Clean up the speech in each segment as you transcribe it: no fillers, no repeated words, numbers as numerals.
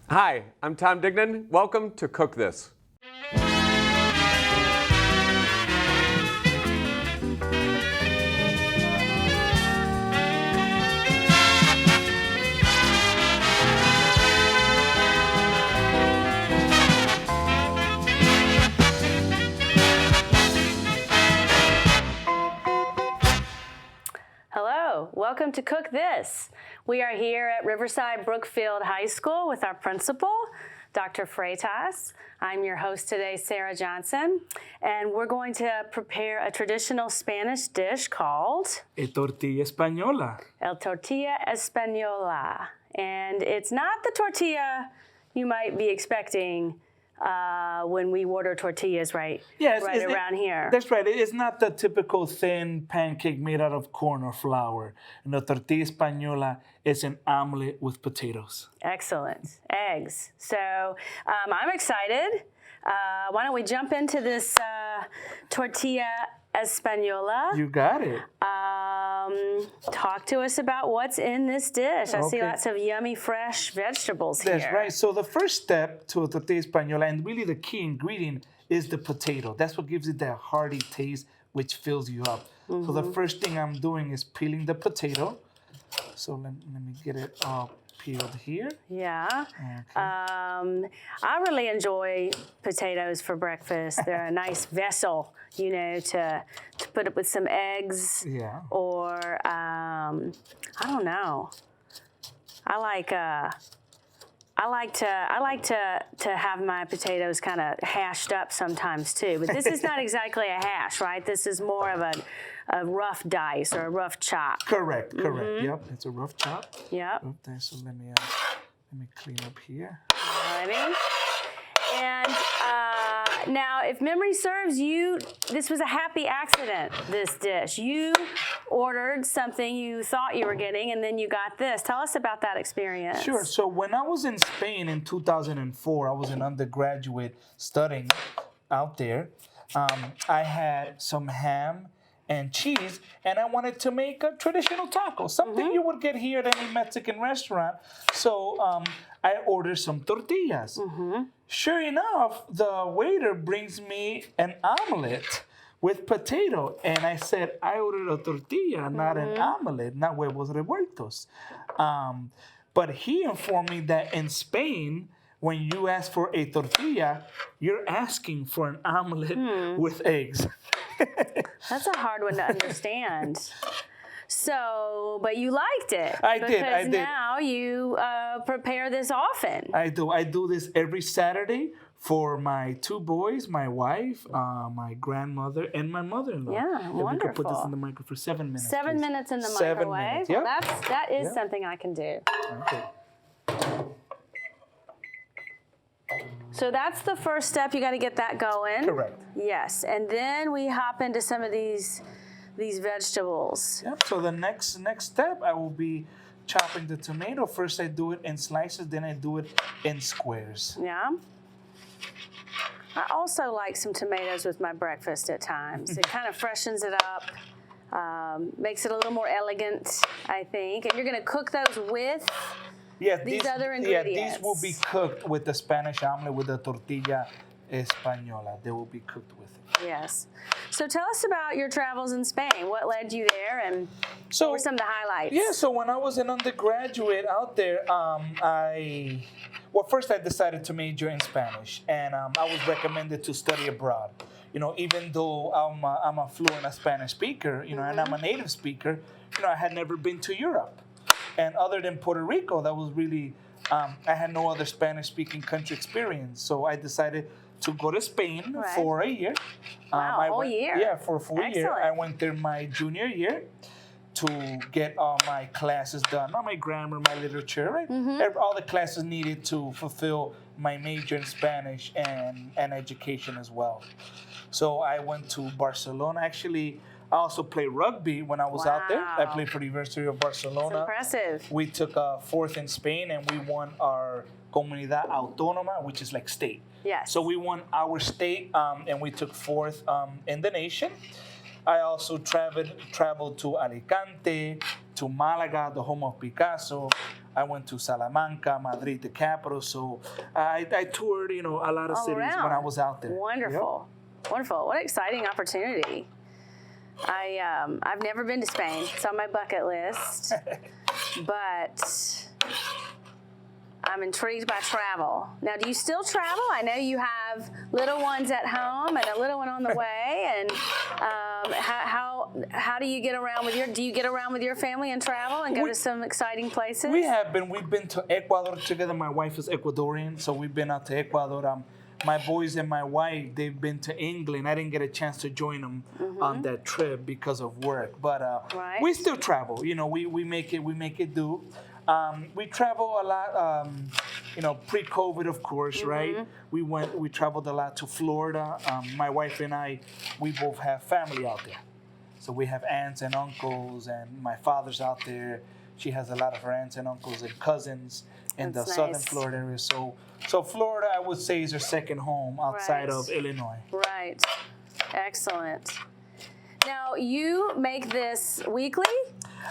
Hi, I'm Tom Dignan. Welcome to Cook This. Hello, welcome to Cook This. We are here at Riverside Brookfield High School with our principal, Dr. Freytas. I'm your host today, Sarah Johnson, and we're going to prepare a traditional Spanish dish called A tortilla española. El Tortilla Espanola. And it's not the tortilla you might be expecting when we order tortillas right around here. That's right. It's not the typical thin pancake made out of corn or flour. And the tortilla española is an omelet with potatoes. Excellent. Eggs. So I'm excited. Why don't we jump into this tortilla española? You got it. Talk to us about what's in this dish. I see lots of yummy, fresh vegetables here. That's right. So the first step to a tortilla española, and really the key ingredient, is the potato. That's what gives it that hearty taste, which fills you up. So the first thing I'm doing is peeling the potato. So let me get it all peeled here. Yeah. Okay. I really enjoy potatoes for breakfast. They're a nice vessel, you know, to put up with some eggs. Yeah. Or I don't know. I like to have my potatoes kind of hashed up sometimes too. But this is not exactly a hash, right? This is more of a rough dice or a rough chop. Correct. Yep, it's a rough chop. Yep. Okay, so let me clean up here. Alrighty. And now, if memory serves you, this was a happy accident, this dish. You ordered something you thought you were getting, and then you got this. Tell us about that experience. Sure. So when I was in Spain in 2004, I was an undergraduate studying out there. I had some ham and cheese, and I wanted to make a traditional taco, something you would get here at any Mexican restaurant. So I ordered some tortillas. Sure enough, the waiter brings me an omelet with potato, and I said, I ordered a tortilla, not an omelet, not huevos revueltos. But he informed me that in Spain, when you ask for a tortilla, you're asking for an omelet with eggs. That's a hard one to understand. So, but you liked it. I did. Because now you prepare this often. I do. I do this every Saturday for my two boys, my wife, my grandmother, and my mother-in-law. Yeah, wonderful. We could put this in the microwave for 7 minutes. 7 please. minutes in the 7 microwave. minutes. Yep. Well, that is something I can do. Okay. So that's the first step. You got to get that going. Correct. Yes, and then we hop into some of these vegetables. Yep. So the next step, I will be chopping the tomato. First, I do it in slices. Then I do it in squares. Yeah. I also like some tomatoes with my breakfast at times. It kind of freshens it up, makes it a little more elegant, I think. And you're going to cook those with these other ingredients. Yeah, these will be cooked with the Spanish omelet with the tortilla española. They will be cooked with it. Yes. So tell us about your travels in Spain. What led you there, and what were some of the highlights? Yeah, so when I was an undergraduate out there, first I decided to major in Spanish, and I was recommended to study abroad. You know, even though I'm a fluent Spanish speaker, you know, and I'm a native speaker, you know, I had never been to Europe. And other than Puerto Rico, that was really, I had no other Spanish-speaking country experience. So I decided to go to Spain for a year. Wow, a whole year. Yeah, for a full year. Excellent. I went there my junior year to get all my classes done, all my grammar, my literature, right? All the classes needed to fulfill my major in Spanish and education as well. So I went to Barcelona. Actually, I also played rugby when I was out there. I played for the University of Barcelona. That's impressive. We took fourth in Spain, and we won our Comunidad Autónoma, which is like state. Yes. So we won our state, and we took fourth in the nation. I also traveled to Alicante, to Malaga, the home of Picasso. I went to Salamanca, Madrid, the capital. So I toured, a lot of All cities around. when I was out there. Wonderful. Wonderful. What an exciting opportunity. I've never been to Spain. It's on my bucket list. But I'm intrigued by travel. Now, do you still travel? I know you have little ones at home and a little one on the way. And how do you get around do you get around with your family and travel and go to some exciting places? We've been to Ecuador together. My wife is Ecuadorian, so we've been out to Ecuador. My boys and my wife, they've been to England. I didn't get a chance to join them on that trip because of work, but Right. we still travel. We make it do. We travel a lot. Pre-COVID, of course, right? We traveled a lot to Florida. My wife and I, we both have family out there, so we have aunts and uncles, and my father's out there. She has a lot of her aunts and uncles and cousins in That's the southern nice. Florida area. So Florida, I would say, is her second home outside Right. of Illinois. Right. Excellent. Now, you make this weekly?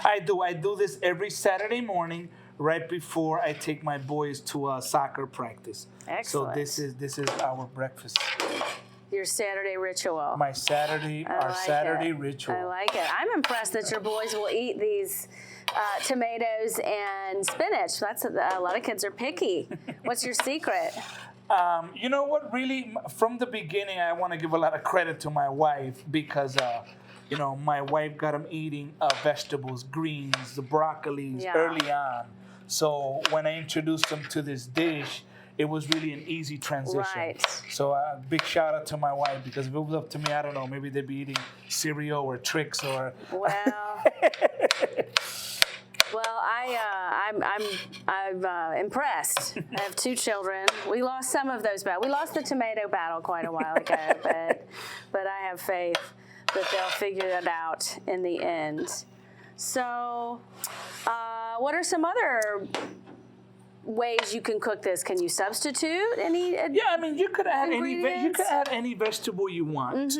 I do this every Saturday morning, right before I take my boys to a soccer practice. Excellent. So this is our breakfast. Your Saturday ritual. Our Saturday ritual. I like it. I'm impressed that your boys will eat these tomatoes and spinach. A lot of kids are picky. What's your secret? You know what? Really, from the beginning, I want to give a lot of credit to my wife because, my wife got them eating vegetables, greens, the broccolis early on. So when I introduced them to this dish, it was really an easy transition. Right. So big shout out to my wife, because if it was up to me, I don't know, maybe they'd be eating cereal or Trix or. Well. Well, I'm impressed. I have 2 children. We lost some of those battles. We lost the tomato battle quite a while ago, but I have faith that they'll figure it out in the end. So, what are some other ways you can cook this? Can you substitute any? Yeah, I mean, you could add ingredients? any vegetable you want.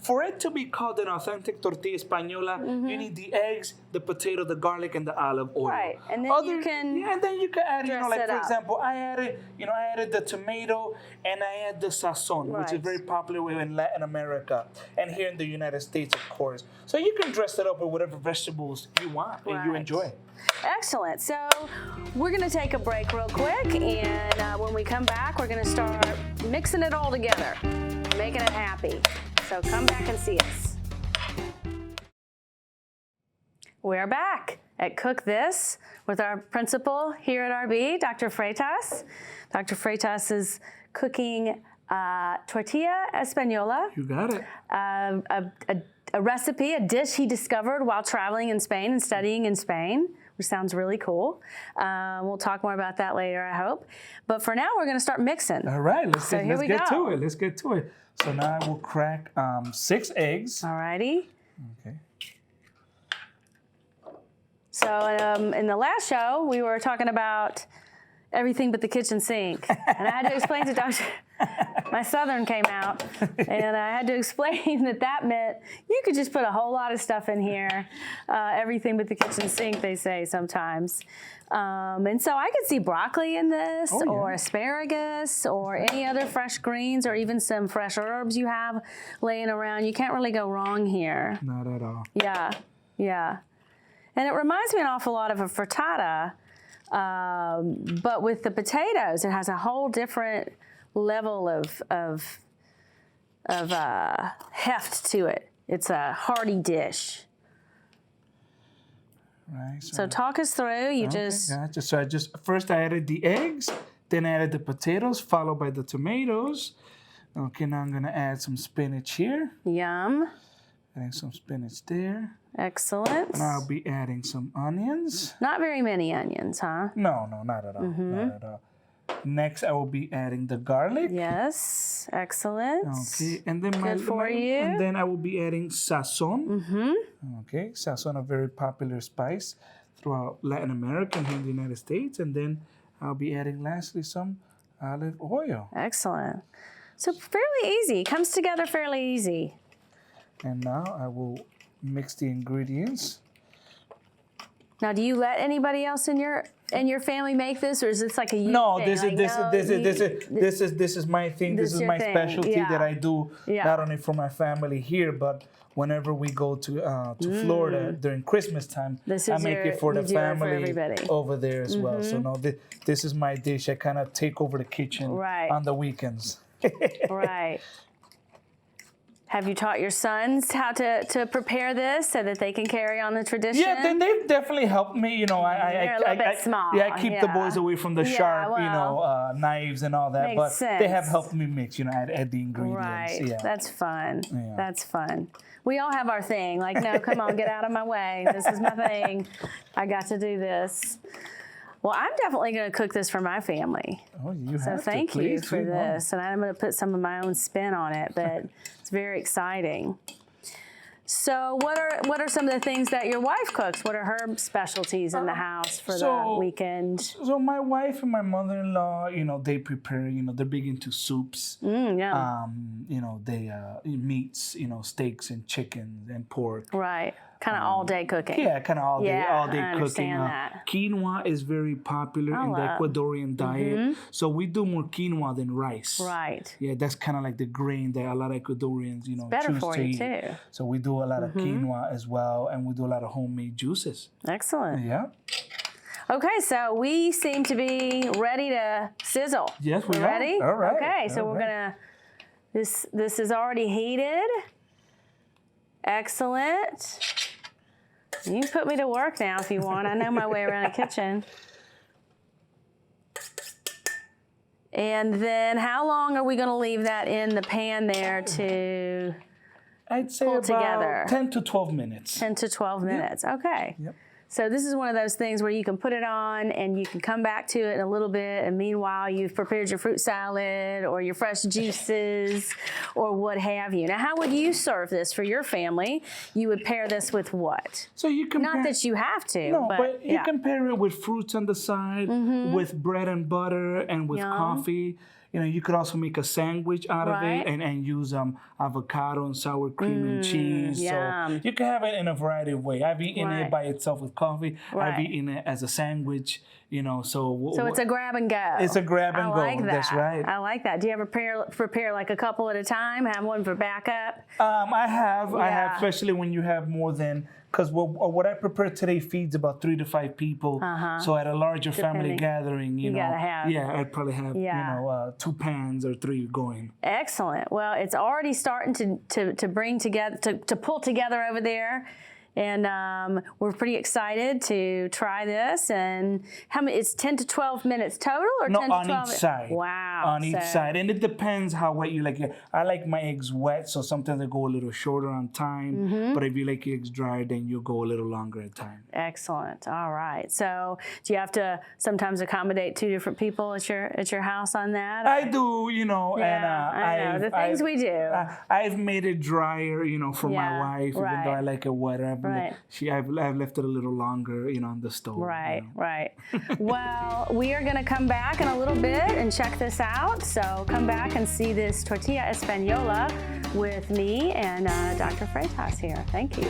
For it to be called an authentic tortilla española, you need the eggs, the potato, the garlic, and the olive oil. Right, and then you can and then you can add, dress like it for up. example, I added the tomato and I add the sazon, which is Right. very popular in Latin America and here in the United States, of course. So you can dress it up with whatever vegetables you want and you Right. enjoy. Excellent. So we're going to take a break real quick, and when we come back, we're going to start mixing it all together, making it happy. So come back and see us. We're back at Cook This with our principal here at RB, Dr. Freytas. Dr. Freytas is cooking Tortilla Espanola. You got it. A recipe, a dish he discovered while traveling in Spain and studying in Spain, which sounds really cool. We'll talk more about that later, I hope. But for now, we're going to start mixing. All right, let's get go. to it. So now I will crack 6 eggs. All righty. Okay. So in the last show, we were talking about everything but the kitchen sink. And I had to explain to Dr. My Southern came out, and I had to explain that meant you could just put a whole lot of stuff in here, everything but the kitchen sink, they say sometimes. And so I could see broccoli in this, or asparagus, or any other fresh greens, or even some fresh herbs you have laying around. You can't really go wrong here. Not at all. Yeah, yeah. And it reminds me an awful lot of a frittata, but with the potatoes, it has a whole different level of heft to it. It's a hearty dish. Right. So talk us through. You just Gotcha. So first I added the eggs, then I added the potatoes, followed by the tomatoes. Okay, now I'm gonna add some spinach here. yum. Adding some spinach there. Excellent. Now I'll be adding some onions. Not very many onions, huh? No, not at all. Not at all. Next, I will be adding the garlic. Yes. Excellent. Okay, and then Good for you. And then I will be adding sazon. Okay, sazon, a very popular spice throughout Latin America and here in the United States. And then I'll be adding lastly some olive oil. Excellent. So fairly easy. Comes together fairly easy. And now I will mix the ingredients. Now, do you let anybody else in your And your family make this, or is this like a you No, thing? this is my thing. This is your my thing, specialty yeah. that I do Yeah. not only for my family here, but whenever we go to Florida during Christmas time, This I is make it for the you do it for family everybody. over there as well. So no, this is my dish. I kind of take over the kitchen Right. on the weekends. Right. Have you taught your sons how to prepare this so that they can carry on the tradition? Yeah, they've definitely helped me. They're a little bit small, Yeah, I keep the yeah. boys away from the Yeah, sharp, well, knives and all that. makes But they have sense. helped me mix, add the ingredients. Right. Yeah. That's fun. Yeah. That's fun. We all have our thing. Like, no, come on, get out of my way. This is my thing. I got to do this. Well, I'm definitely going to cook this for my family. Oh, you So have thank to. you Please, for please, this. And I'm going to put some of my own spin on it, but it's very exciting. So what are some of the things that your wife cooks? What are her specialties in the house for the weekend? So my wife and my mother-in-law, they prepare, they're big into soups. Yeah. They meats, steaks and chicken and pork. Right. Kind of all day cooking. Yeah, kind of all day Yeah, cooking. I understand that. Quinoa is very popular in the Ecuadorian diet. So we do more quinoa than rice. Right. Yeah, that's kind of like the grain that a lot of Ecuadorians, Better choose for to you eat. too. So we do a lot of quinoa as well, and we do a lot of homemade juices. Excellent. Yeah. Okay, so we seem to be ready to sizzle. Yes, we We're are. ready? All right. Okay, so All we're right. gonna. This is already heated. Excellent. You can put me to work now if you want. I know my way around a kitchen. And then how long are we going to leave that in the pan there to I'd say pull about together? 10 to 12 minutes. 10 to 12 minutes. Okay. Yep. So this is one of those things where you can put it on and you can come back to it in a little bit, and meanwhile you've prepared your fruit salad or your fresh juices or what have you. Now, how would you serve this for your family? You would pair this with what? So you can Not that you have to, No, but you yeah. can pair it with fruits on the side, with bread and butter, and with Yum. coffee. You could also make a sandwich out Right. of it and use avocado and sour cream and cheese. yum. So you can have it in a variety of ways. I've eaten Right. it by itself with coffee. Right. I've eaten it as a sandwich. So it's a grab and go. It's a grab and I go. like that. That's right. I like that. Do you ever prepare like a couple at a time? Have one for backup? I have, Yeah. especially when you have more than, because what I prepare today feeds about 3 to 5 people. So at a larger family Depending. gathering, you know, gotta have. yeah, I'd probably have, Yeah. 2 pans or 3 going. Excellent. Well, it's already starting to bring together, to pull together over there. And we're pretty excited to try this. And how many? It's 10 to 12 minutes total, or No, 10 to on 12? each side. Wow. On each So- side. And it depends how wet you like it. I like my eggs wet, so sometimes I go a little shorter on time. But if you like your eggs dry, then you go a little longer at time. Excellent. All right. So do you have to sometimes accommodate 2 different people at your house on that? I do, and I know. The things we do. I've made it drier, for Yeah, my wife, even right. though I like it wetter. Right. I've left it a little longer, on the stove. Right, right. Well, we are going to come back in a little bit and check this out. So come back and see this Tortilla Espanola with me and Dr. Freytas here. Thank you.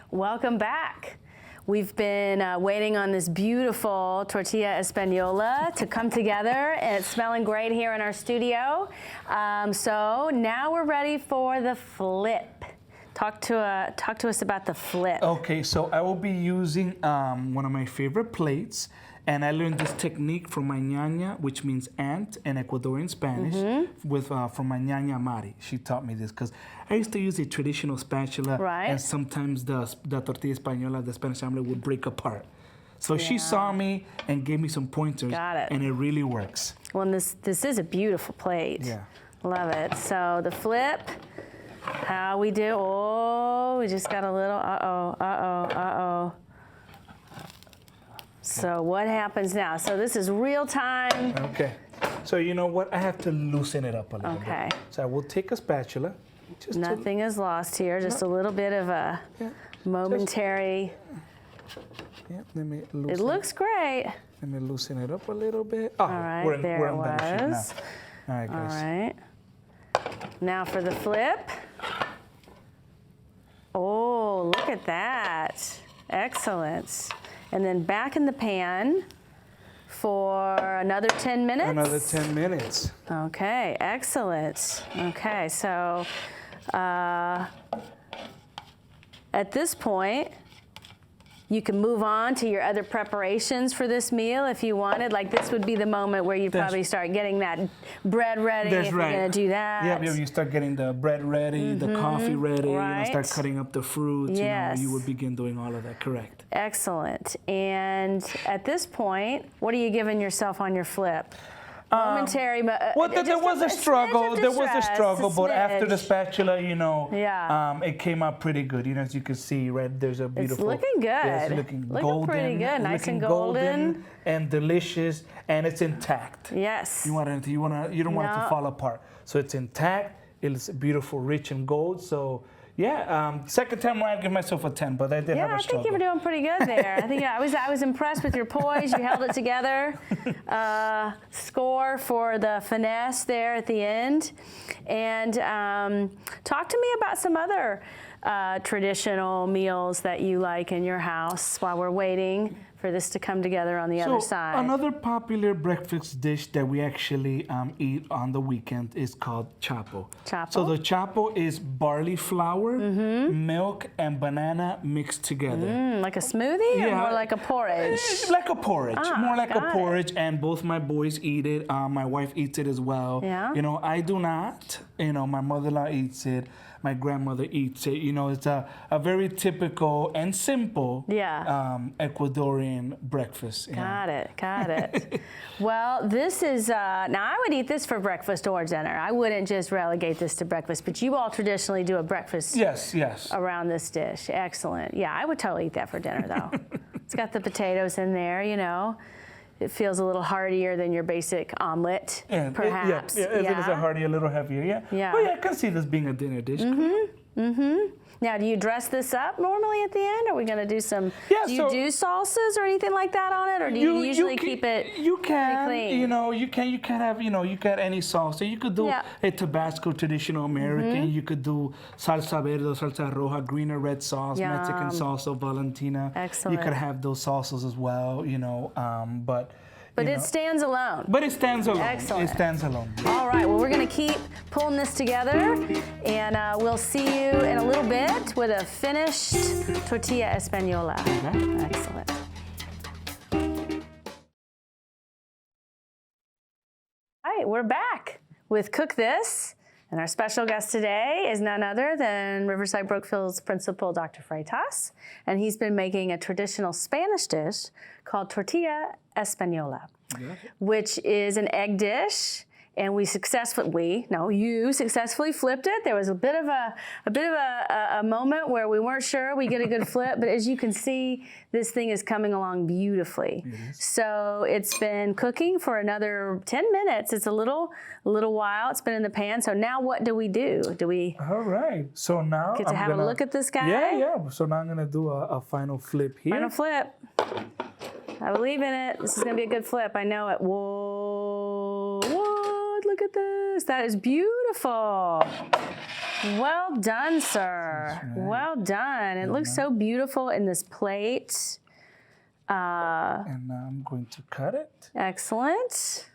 Welcome back. We've been waiting on this beautiful Tortilla Espanola to come together, and it's smelling great here in our studio. So now we're ready for the flip. Talk to us about the flip. Okay, so I will be using one of my favorite plates, and I learned this technique from my ñaña, which means aunt in Ecuadorian Spanish, from my ñaña Mari. She taught me this because I used to use a traditional spatula, Right. and sometimes the tortilla española, the Spanish family, would break apart. So she saw me and gave me some pointers, Got it. and it really works. Well, and this is a beautiful plate. Yeah. Love it. So the flip, how we do? Oh, we just got a little. Uh-oh. So what happens now? So this is real time. Okay. So you know what? I have to loosen it up a little Okay. bit. So I will take a spatula. Just Nothing is lost here. Just a little bit of a momentary. let me loosen It looks great. Let me loosen it up a little bit. Oh, All right, we're in there better it shape was. now. All right, All guys. right. Now for the flip. Oh, look at that. Excellent. And then back in the pan for another 10 minutes? Another 10 minutes. Okay, excellent. Okay, so at this point, you can move on to your other preparations for this meal if you wanted. Like this would be the moment where you probably start getting that bread ready if you're gonna do that. Yeah, you start getting the bread ready, the coffee ready, start cutting up the fruits. Yes. You would begin doing all of that, correct. Excellent. And at this point, what are you giving yourself on your flip? Momentary, but well, there was a struggle. There was a struggle, but after the smidge. spatula, Yeah. it came out pretty good. As you can see, right there's a beautiful. It's looking good. Yeah, it's looking golden. Pretty good, nice looking and golden and delicious, and it's intact. Yes. You don't want it to fall apart. So it's intact. It's beautiful, rich and gold. So. Yeah, second time around, I give myself a 10, but I did have a struggle. Yeah, I think you were doing pretty good there. I think I was impressed with your poise. You held it together. Score for the finesse there at the end. And talk to me about some other traditional meals that you like in your house while we're waiting for this to come together on the other side. Another popular breakfast dish that we actually eat on the weekend is called chapo. Chapo? So the chapo is barley flour, milk, and banana mixed together. Like a smoothie or more like a porridge? Like a porridge, more like a got porridge, and both my boys eat it. My wife eats it as well. Yeah. I do not. My mother-in-law eats it. My grandmother eats it. It's a very typical and simple Ecuadorian breakfast. Got it. Well, this is, now I would eat this for breakfast or dinner. I wouldn't just relegate this to breakfast, but you all traditionally do a breakfast around this dish. Excellent. Yeah, I would totally eat that for dinner though. It's got the potatoes in there, It feels a little heartier than your basic omelet, perhaps. It is a hearty, a little heavier, Yeah. Well, I can see this being a dinner dish. Now, do you dress this up normally at the end? Are we going to do some, do you do salsas or anything like that on it? Or do you usually keep it pretty clean? You can have, you can any salsa. You could do a Tabasco traditional American. You could do salsa verde, salsa roja, green or red sauce, Mexican salsa, Valentina. Excellent. You could have those salsas as well, But it stands alone. But it stands alone. Excellent. It stands alone. All right, well, we're going to keep pulling this together, and we'll see you in a little bit with a finished Tortilla Espanola. Okay. Excellent. All right, we're back with Cook This, and our special guest today is none other than Riverside Brookfield's principal, Dr. Freytas, and he's been making a traditional Spanish dish called Tortilla Espanola, which is an egg dish, and you successfully flipped it. There was a bit of a moment where we weren't sure we get a good flip, but as you can see, this thing is coming along beautifully. So it's been cooking for another 10 minutes. It's a little while. It's been in the pan. So now what do we do? Do we All right. So now get to have a look at this guy? Yeah. So now I'm gonna do a final flip here. Final flip. I believe in it. This is gonna be a good flip. I know it. Whoa! What? Look at this. That is beautiful. Well done, sir. Right. Well done. It looks so beautiful in this plate. And now I'm going to cut it. Excellent.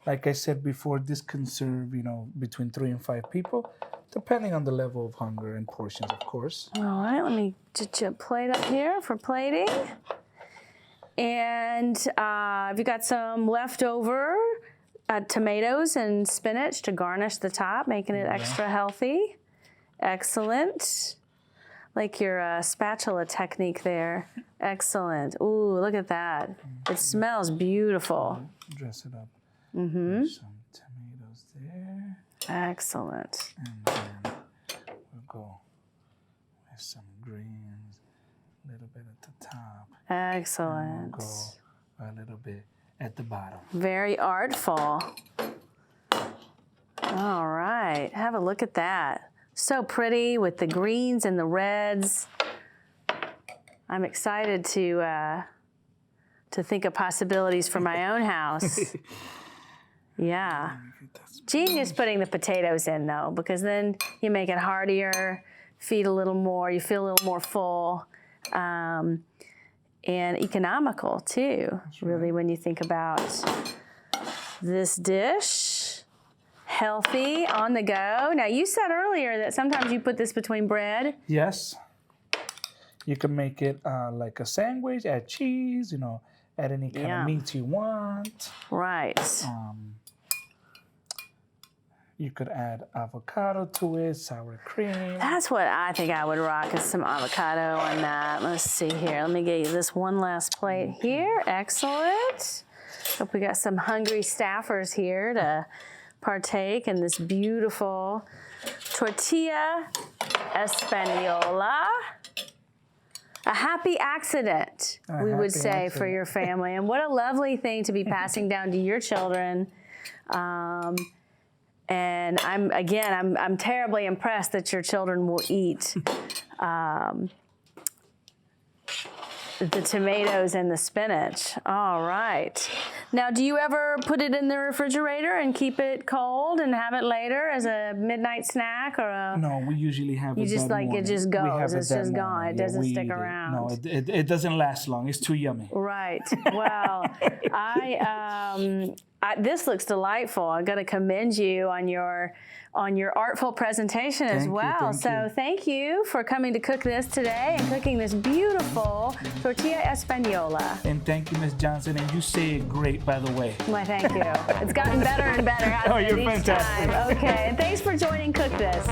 Like I said before, this can serve, between 3 and 5 people, depending on the level of hunger and portions, of course. All right, let me get you a plate up here for plating. And I've got some leftover tomatoes and spinach to garnish the top, making it extra healthy. Excellent. Like your spatula technique there. Excellent. Ooh, look at that. It smells beautiful. Dress it up. There's some tomatoes there. Excellent. And then we'll go with some greens, a little bit at the top. Excellent. And we'll go a little bit at the bottom. Very artful. All right, have a look at that. So pretty with the greens and the reds. I'm excited to think of possibilities for my own house. Yeah. Genius putting the potatoes in though, because then you make it heartier. feed a little more. You feel a little more full. And economical too, really, when you think about this dish. Healthy, on the go. Now, you said earlier that sometimes you put this between bread. Yes. You can make it like a sandwich, add cheese, add any kind of meat you want. Right. You could add avocado to it, sour cream. That's what I think I would rock, is some avocado on that. Let's see here. Let me get you this one last plate here. Excellent. Hope we got some hungry staffers here to partake in this beautiful Tortilla Espanola. A happy accident, we would say, for your family. And what a lovely thing to be passing down to your children. And I'm terribly impressed that your children will eat the tomatoes and the spinach. All right. Now, do you ever put it in the refrigerator and keep it cold and have it later as a midnight snack or a? No, we usually have it. You just like it just goes. It's just gone. It doesn't stick around. No, it doesn't last long. It's too yummy. Right. Well, this looks delightful. I got to commend you on your artful presentation as well. So thank you for coming to cook this today and cooking this beautiful Tortilla Espanola. And thank you, Ms. Johnson. And you say it great, by the way. Why, thank you. It's gotten better and better, hasn't it, you're each fantastic. time. Okay, and thanks for joining Cook This.